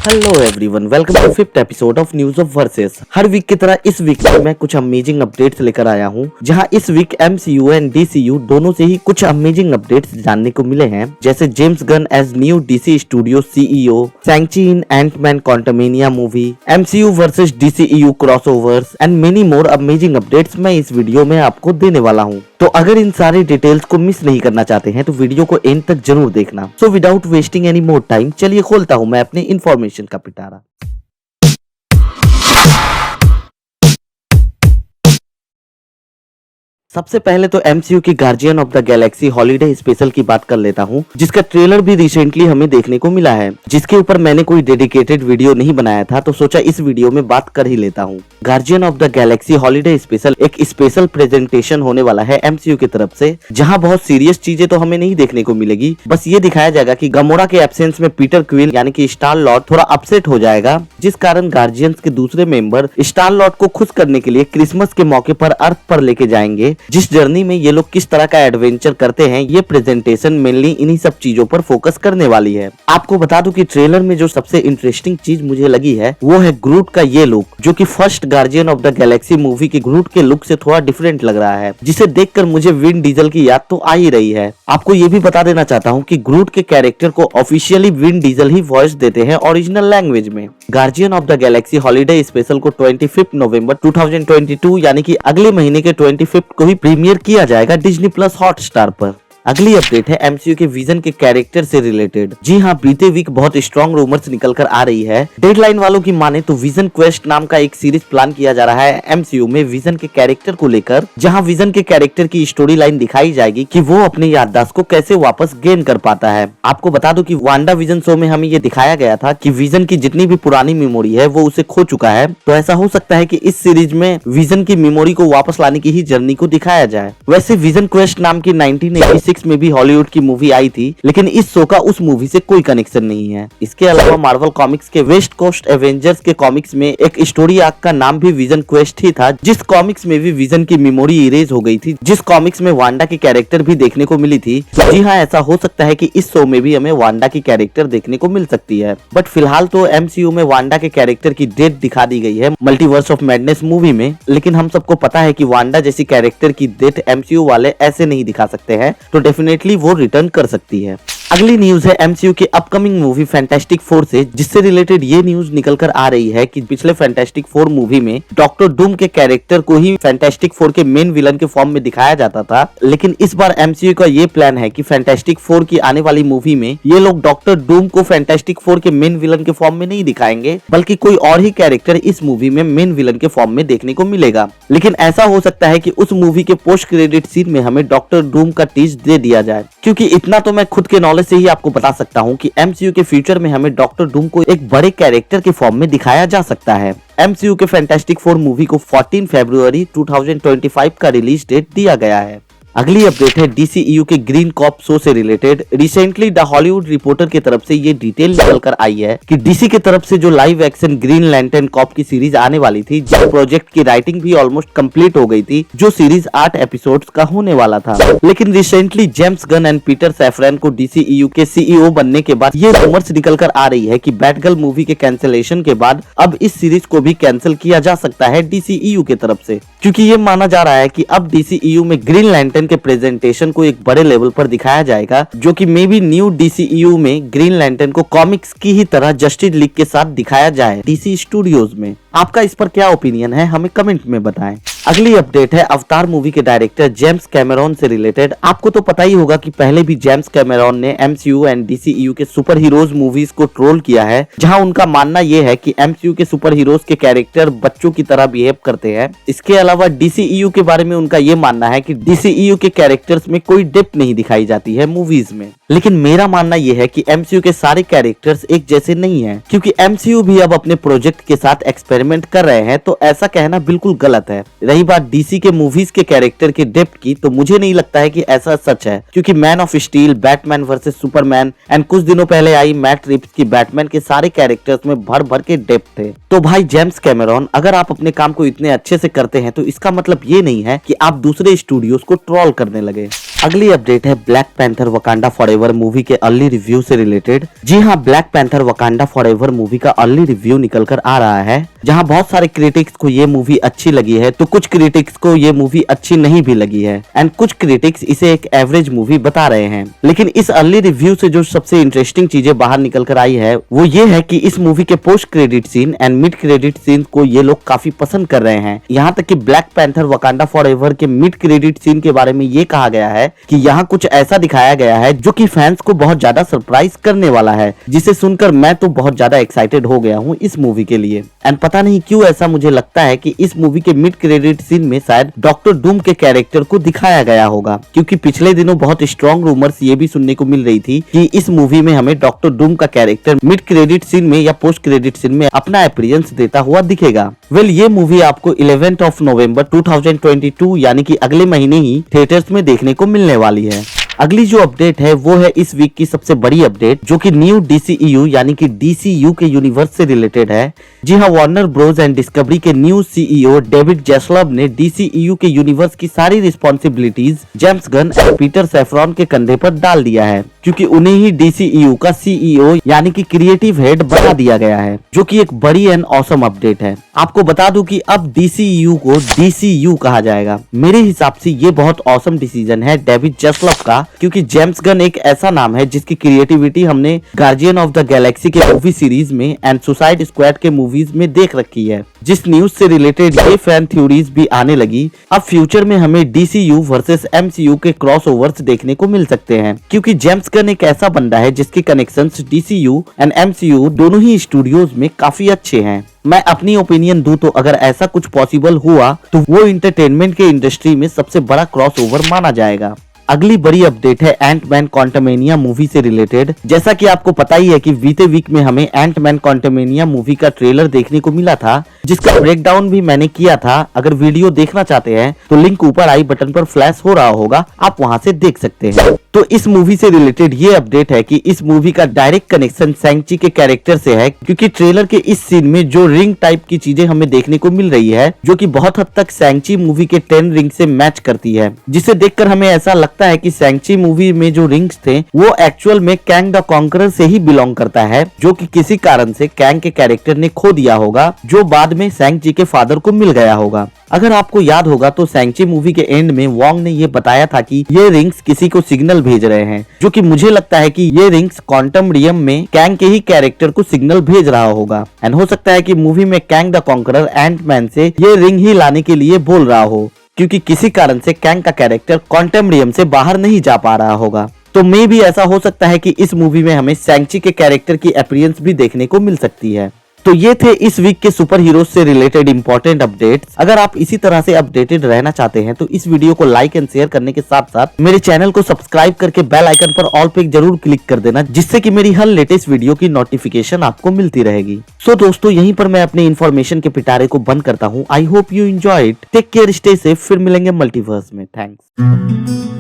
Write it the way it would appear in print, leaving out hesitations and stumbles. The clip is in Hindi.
Hello everyone, welcome to fifth episode of news of verses. हर वीक की तरह इस वीक में मैं कुछ अमेजिंग अपडेट्स लेकर आया हूं, जहां इस वीक एमसीयू एंड डीसीयू दोनों से ही कुछ अमेजिंग अपडेट्स जानने को मिले हैं, जैसे James Gunn as new DC studio CEO, Shang-Chi in Ant-Man Quantumania movie, MCU versus DCU crossovers and many more amazing updates मैं इस वीडियो में आपको देने वाला हूं। तो अगर इन सारी डिटेल्स को मिस नहीं करना चाहते हैं तो वीडियो को एंड तक जरूर देखना। So without wasting any more time, चलिए खोलता हूं मैं अपने इंफॉर्मेशन का पिटारा। सबसे पहले तो एमसीयू की guardian of the Galaxy holiday special की बात कर लेता हूं, जिसका ट्रेलर भी रिसेंटली हमें देखने को मिला है, जिसके ऊपर मैंने कोई डेडिकेटेड वीडियो नहीं बनाया था, तो सोचा इस वीडियो में बात कर ही लेता हूं। Guardian of the Galaxy holiday special एक स्पेशल प्रेजेंटेशन होने वाला है एमसीयू की तरफ से, जहां बहुत सीरियस चीजें तो हमें नहीं देखने को मिलेगी। बस ये दिखाया जाएगा कि गमोरा के एब्सेंस में पीटर क्विल यानी कि स्टार लॉर्ड थोड़ा अपसेट हो जाएगा, जिस कारण गार्जियंस के दूसरे मेंबर स्टार लॉर्ड को खुश करने के लिए क्रिसमस के मौके पर अर्थ पर लेके जाएंगे। जिस जर्नी में ये लोग किस तरह का एडवेंचर करते हैं, ये प्रेजेंटेशन मेनली इन्हीं सब चीजों पर फोकस करने वाली है। आपको बता दूं कि ट्रेलर में जो सबसे इंटरेस्टिंग चीज मुझे लगी है वो है ग्रूट का ये लुक, जो कि first guardian of the Galaxy movie के ग्रूट के लुक से थोड़ा डिफरेंट लग रहा है, जिसे देखकर मुझे विन डीजल की याद तो आ ही रही है। आपको ये भी बता देना चाहता हूँ कि ग्रूट के कैरेक्टर को ऑफिशियली विन डीजल ही वॉइस देते हैं ओरिजिनल लैंग्वेज में। Guardian of the Galaxy holiday special को 25 नवंबर 2022 यानी कि अगले महीने के 25 को ही प्रीमियर किया जाएगा डिज्नी प्लस हॉटस्टार पर। अगली अपडेट है एमसीयू के विजन के कैरेक्टर से रिलेटेड। जी हाँ, बीते वीक बहुत स्ट्रॉन्ग रूमर्स निकल कर आ रही है। डेडलाइन वालों की माने तो विजन क्वेस्ट नाम का एक सीरीज प्लान किया जा रहा है एमसीयू में विजन के कैरेक्टर को लेकर, जहां विजन के कैरेक्टर की स्टोरी लाइन दिखाई जाएगी कि वो अपनी याददाश्त को कैसे वापस गेन कर पाता है। आपको बता दो कि वांडा विजन शो में हमें ये दिखाया गया था कि विजन की जितनी भी पुरानी मेमोरी है वो उसे खो चुका है, तो ऐसा हो सकता है कि इस सीरीज में विजन की मेमोरी को वापस लाने की ही जर्नी को दिखाया जाए। वैसे विजन क्वेस्ट नाम की 1986 में भी हॉलीवुड की मूवी आई थी, लेकिन इस शो का उस मूवी से कोई कनेक्शन नहीं है। इसके अलावा मार्वल कॉमिक्स के वेस्ट कोस्ट एवेंजर्स के कॉमिक्स में एक स्टोरी आर्क का नाम भी विजन क्वेस्ट ही था, जिस कॉमिक्स में भी विजन की मेमोरी इरेज हो गई थी, जिस कॉमिक्स में वांडा की कैरेक्टर भी देखने को मिली थी। तो जी हाँ, ऐसा हो सकता है कि इस शो में भी हमें वांडा की कैरेक्टर देखने को मिल सकती है। बट फिलहाल तो एमसीयू में वांडा के कैरेक्टर की डेथ दिखा दी गई है मल्टीवर्स ऑफ मैडनेस मूवी में, लेकिन हम सबको पता है कि वांडा जैसी कैरेक्टर की डेथ एमसीयू वाले ऐसे नहीं दिखा सकते हैं, तो डेफिनेटली वो रिटर्न कर सकती है। अगली न्यूज है एमसीयू की अपकमिंग मूवी फैंटास्टिक फोर से, जिससे रिलेटेड ये न्यूज निकल कर आ रही है कि पिछले फैंटास्टिक फोर मूवी में डॉक्टर डूम के कैरेक्टर को ही फैंटास्टिक फोर के मेन विलन के फॉर्म में दिखाया जाता था, लेकिन इस बार एमसीयू का ये प्लान है कि फैंटास्टिक फोर की आने वाली मूवी में ये लोग डॉक्टर डूम को फैंटास्टिक फोर के मेन विलन के फॉर्म में नहीं दिखाएंगे, बल्कि कोई और ही कैरेक्टर इस मूवी में मेन विलन के फॉर्म में देखने को मिलेगा। लेकिन ऐसा हो सकता है कि उस मूवी के पोस्ट क्रेडिट सीन में हमें डॉक्टर डूम का टीज दे दिया जाए, क्योंकि इतना तो मैं खुद के नॉलेज से ही आपको बता सकता हूं कि एमसीयू के फ्यूचर में हमें डॉक्टर डूम को एक बड़े कैरेक्टर के फॉर्म में दिखाया जा सकता है। एमसीयू के फैंटास्टिक फोर मूवी को 14 फरवरी 2025 का रिलीज डेट दिया गया है। अगली अपडेट है डीसीयू के ग्रीन कॉप शो से related. Recently the Hollywood reporter की तरफ से ये डिटेल निकल कर आई है कि डीसी की तरफ से जो live action Green Lantern Corps की सीरीज आने वाली थी, जिस प्रोजेक्ट की राइटिंग भी ऑलमोस्ट कंप्लीट हो गई थी, जो सीरीज 8 एपिसोड्स का होने वाला था, लेकिन recently James Gunn and Peter saffron को डीसीयू के सीईओ बनने के बाद ये रूमर्स निकल कर आ रही है कि बैटगर्ल मूवी के कैंसिलेशन के बाद अब इस सीरीज को भी कैंसिल किया जा सकता है डीसीयू की तरफ से, क्योंकि ये माना जा रहा है कि अब डीसीयू में ग्रीन लैंटर्न के प्रेजेंटेशन को एक बड़े लेवल पर दिखाया जाएगा, जो कि मे बी न्यू डीसीयू में ग्रीन लैंटर्न को कॉमिक्स की ही तरह जस्टिस लीग के साथ दिखाया जाए डीसी स्टूडियोज में। आपका इस पर क्या ओपिनियन है, हमें कमेंट में बताएं। अगली अपडेट है अवतार मूवी के डायरेक्टर जेम्स कैमेरॉन से रिलेटेड। आपको तो पता ही होगा कि पहले भी जेम्स कैमेरॉन ने एमसीयू एंड डीसीयू के सुपर हीरोज मूवीज को ट्रोल किया है, जहां उनका मानना यह है कि एमसीयू के सुपर हीरोज के कैरेक्टर बच्चों की तरह बिहेव करते हैं। इसके अलावा डीसीयू के बारे में उनका ये मानना है कि डीसीयू के कैरेक्टर्स में कोई डेप्थ नहीं दिखाई जाती है मूवीज में। लेकिन मेरा मानना यह है कि एमसीयू के सारे कैरेक्टर्स एक जैसे नहीं है, क्योंकि एमसीयू भी अब अपने प्रोजेक्ट के साथ एक्सपेरिमेंट एक्सपेरिमेंट कर रहे हैं तो ऐसा कहना बिल्कुल गलत है। रही बात डीसी के मूवीज के कैरेक्टर के डेप्थ की, तो मुझे नहीं लगता है कि ऐसा सच है, क्योंकि man of steel, Batman versus Superman and कुछ दिनों पहले आई मैट रिप्स की बैटमैन के सारे कैरेक्टर्स में भर भर के डेप्थ थे। तो भाई जेम्स कैमरॉन, अगर आप अपने काम को इतने अच्छे से करते हैं तो इसका मतलब ये नहीं है कि आप दूसरे स्टूडियोज को ट्रोल करने लगे। अगली अपडेट है black panther Wakanda forever movie के अर्ली रिव्यू से रिलेटेड। जी हाँ, black panther Wakanda forever movie का अर्ली रिव्यू निकल कर आ रहा है, जहाँ बहुत सारे क्रिटिक्स को ये मूवी अच्छी लगी है तो कुछ क्रिटिक्स को ये मूवी अच्छी नहीं भी लगी है एंड कुछ क्रिटिक्स इसे एक एवरेज मूवी बता रहे हैं। लेकिन इस अर्ली रिव्यू से जो सबसे इंटरेस्टिंग चीजें बाहर निकल कर आई है वो ये है कि इस मूवी के post credit scene and mid credit scene को ये लोग काफी पसंद कर रहे हैं। यहाँ तक कि ब्लैक पैंथर वकांडा फॉरएवर के मिड क्रेडिट सीन के बारे में ये कहा गया है कि यहाँ कुछ ऐसा दिखाया गया है जो कि फैंस को बहुत ज्यादा सरप्राइज करने वाला है, जिसे सुनकर मैं तो बहुत ज्यादा एक्साइटेड हो गया हूँ इस मूवी के लिए। एंड पता नहीं क्यों ऐसा मुझे लगता है कि इस मूवी के मिड क्रेडिट सीन में शायद डॉक्टर डूम के कैरेक्टर को दिखाया गया होगा, क्योंकि पिछले दिनों बहुत स्ट्रॉन्ग रूमर्स ये भी सुनने को मिल रही थी कि इस मूवी में हमें डॉक्टर डूम का कैरेक्टर मिड क्रेडिट सीन में या पोस्ट क्रेडिट सीन में अपना अपीयरेंस देता हुआ दिखेगा। वेल, ये मूवी आपको 11 नवंबर 2022 यानी कि अगले महीने ही थिएटर्स में देखने को मिलने वाली है। अगली जो अपडेट है वो है इस वीक की सबसे बड़ी अपडेट, जो कि न्यू DCEU यानी कि DCU के यूनिवर्स से रिलेटेड है। जी हाँ, वार्नर ब्रोस एंड डिस्कवरी के न्यू CEO डेविड जैसलव ने DCEU के यूनिवर्स की सारी रिस्पॉन्सिबिलिटीज जेम्स गन और पीटर सैफरॉन के कंधे पर डाल दिया है, क्योंकि उन्हें ही DCEU का CEO यानी कि क्रिएटिव हेड बना दिया गया है, जो कि एक बड़ी एंड ऑसम अपडेट है। आपको बता दूं कि अब DCEU को DCU कहा जाएगा। मेरे हिसाब से ये बहुत ऑसम डिसीजन है डेविड जैसलव का, क्योंकि जेम्स गन एक ऐसा नाम है जिसकी क्रिएटिविटी हमने गार्जियन ऑफ द गैलेक्सी के मूवी सीरीज में एंड सुसाइड स्क्वाड के मूवीज में देख रखी है, जिस न्यूज से रिलेटेड ये फैन थ्योरीज भी आने लगी। अब फ्यूचर में हमें DCU वर्सेस MCU के क्रॉसओवर्स देखने को मिल सकते हैं, क्योंकि जेम्स गन एक ऐसा बंदा है जिसके कनेक्शंस DCU एंड MCU दोनों ही स्टूडियोज में काफी अच्छे हैं। मैं अपनी ओपिनियन दूं तो अगर ऐसा कुछ पॉसिबल हुआ तो वो एंटरटेनमेंट के इंडस्ट्री में सबसे बड़ा क्रॉसओवर माना जाएगा। अगली बड़ी अपडेट है एंटमैन क्वांटमेनिया मूवी से रिलेटेड। जैसा कि आपको पता ही है कि बीते वीक में हमें एंटमैन क्वांटमेनिया मूवी का ट्रेलर देखने को मिला था, जिसका ब्रेकडाउन भी मैंने किया था। अगर वीडियो देखना चाहते हैं तो लिंक ऊपर आई बटन पर फ्लैश हो रहा होगा, आप वहां से देख सकते हैं। तो इस मूवी से रिलेटेड ये अपडेट है कि इस मूवी का डायरेक्ट कनेक्शन शैंग-ची के कैरेक्टर से है, क्योंकि ट्रेलर के इस सीन में जो रिंग टाइप की चीजें हमें देखने को मिल रही है, जो कि बहुत हद तक शैंग-ची मूवी के 10 रिंग से मैच करती है, जिसे देखकर हमें ऐसा लगता है कि शैंग-ची मूवी में जो रिंग्स थे वो एक्चुअल में कैंग द कॉन्करर से ही बिलोंग करता है, जो कि किसी कारण से कैंग के कैरेक्टर ने खो दिया होगा, जो बाद में शैंग-ची के फादर को मिल गया होगा। अगर आपको याद होगा तो शैंग-ची मूवी के एंड में वोंग ने ये बताया था कि ये रिंग्स किसी को सिग्नल भेज रहे हैं, जो कि मुझे लगता है कि ये रिंग्स क्वांटम रियम में कैंग के ही कैरेक्टर को सिग्नल भेज रहा होगा। एंड हो सकता है कि मूवी में कैंग द कॉन्करर एंटमैन से ये रिंग ही लाने के लिए बोल रहा हो, क्योंकि किसी कारण से कैंग का कैरेक्टर क्वांटम रियम से बाहर नहीं जा पा रहा होगा। तो मे भी ऐसा हो सकता है कि इस मूवी में हमें शैंग-ची के कैरेक्टर की अपीयरेंस भी देखने को मिल सकती है। तो ये थे इस वीक के सुपर हीरोज से रिलेटेड इंपॉर्टेंट अपडेट्स। अगर आप इसी तरह से अपडेटेड रहना चाहते हैं तो इस वीडियो को लाइक एंड शेयर करने के साथ साथ मेरे चैनल को सब्सक्राइब करके बेल आइकन पर ऑल पे जरूर क्लिक कर देना, जिससे कि मेरी हर लेटेस्ट वीडियो की नोटिफिकेशन आपको मिलती रहेगी। सो दोस्तों, यहीं पर मैं अपने इन्फॉर्मेशन के पिटारे को बंद करता हूँ। I hope you enjoy it. Take care, stay safe. फिर मिलेंगे मल्टीवर्स में। थैंक्स।